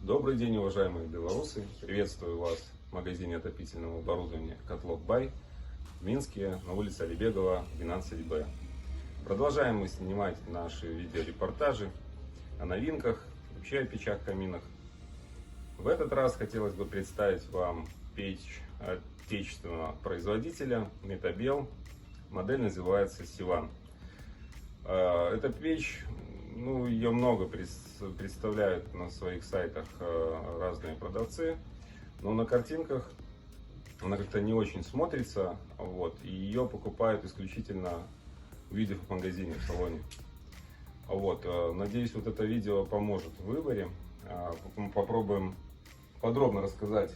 Добрый день, уважаемые белорусы! Приветствую вас в магазине отопительного оборудования Котлок Бай в Минске на улице Алибегова, 12Б. Продолжаем мы снимать наши видеорепортажи о новинках, вообще о печах-каминах. В этот раз хотелось бы представить вам печь отечественного производителя Метабел. Модель называется Сиван. Эта печь, ее много представляют на своих сайтах разные продавцы, но на картинках она как-то не очень смотрится, и ее покупают исключительно увидев в магазине, в салоне. Надеюсь, это видео поможет в выборе. Попробуем подробно рассказать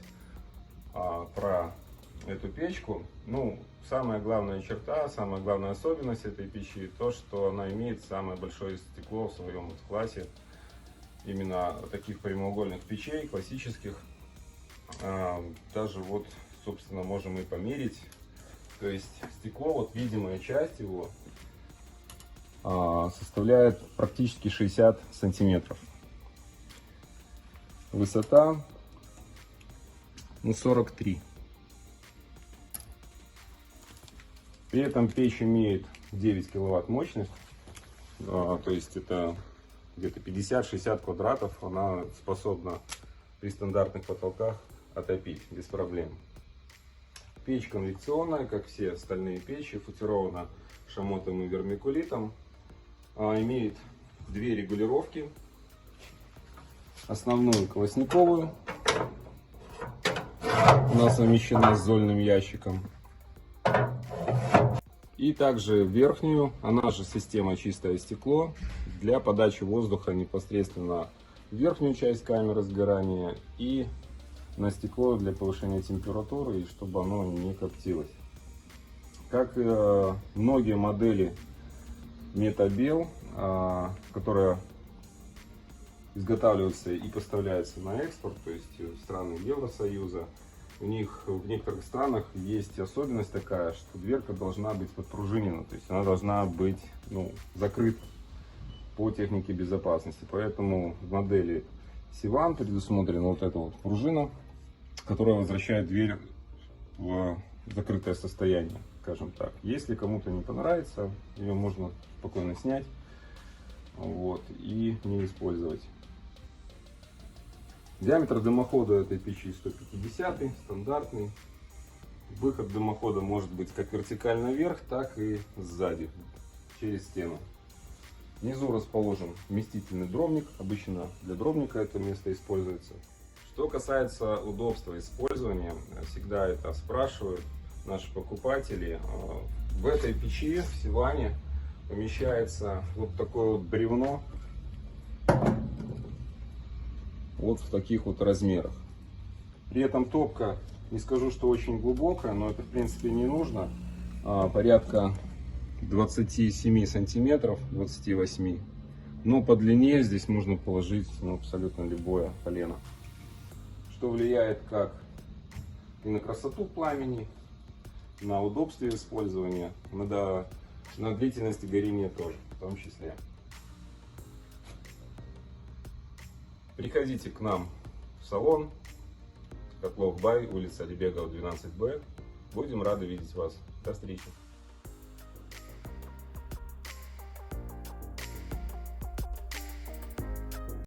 про эту печку. Самая главная черта, самая главная особенность этой печи, то, что она имеет самое большое стекло в своем классе. Именно таких прямоугольных печей, классических. Даже собственно, можем и померить. То есть стекло, видимая часть его составляет практически 60 сантиметров. Высота 43. При этом печь имеет 9 киловатт мощность, то есть это где-то 50-60 квадратов. Она способна при стандартных потолках отопить без проблем. Печь конвекционная, как все остальные печи, футирована шамотом и вермикулитом. Имеет две регулировки. Основную колосниковую, она совмещена с зольным ящиком. И также верхнюю, она же система чистое стекло, для подачи воздуха непосредственно в верхнюю часть камеры сгорания и на стекло для повышения температуры, и чтобы оно не коптилось. Как многие модели Метабел, которые изготавливаются и поставляются на экспорт, то есть в страны Евросоюза, у них в некоторых странах есть особенность такая, что дверка должна быть подпружинена, то есть она должна быть закрыта по технике безопасности. Поэтому в модели Сиван предусмотрена эта пружина, которая возвращает дверь в закрытое состояние, скажем так. Если кому-то не понравится, ее можно спокойно снять и не использовать. Диаметр дымохода этой печи 150, стандартный. Выход дымохода может быть как вертикально вверх, так и сзади, через стену. Внизу расположен вместительный дровник. Обычно для дровника это место используется. Что касается удобства использования, всегда это спрашивают наши покупатели. В этой печи, в Сиване, помещается такое бревно. В таких размерах. При этом топка, не скажу, что очень глубокая, но это в принципе не нужно. Порядка 27 сантиметров, 28. Но по длине здесь можно положить абсолютно любое полено. Что влияет как и на красоту пламени, на удобство использования, на длительность горения тоже, в том числе. Приходите к нам в салон Котлок Бай, улица Алибегова, 12Б. Будем рады видеть вас. До встречи.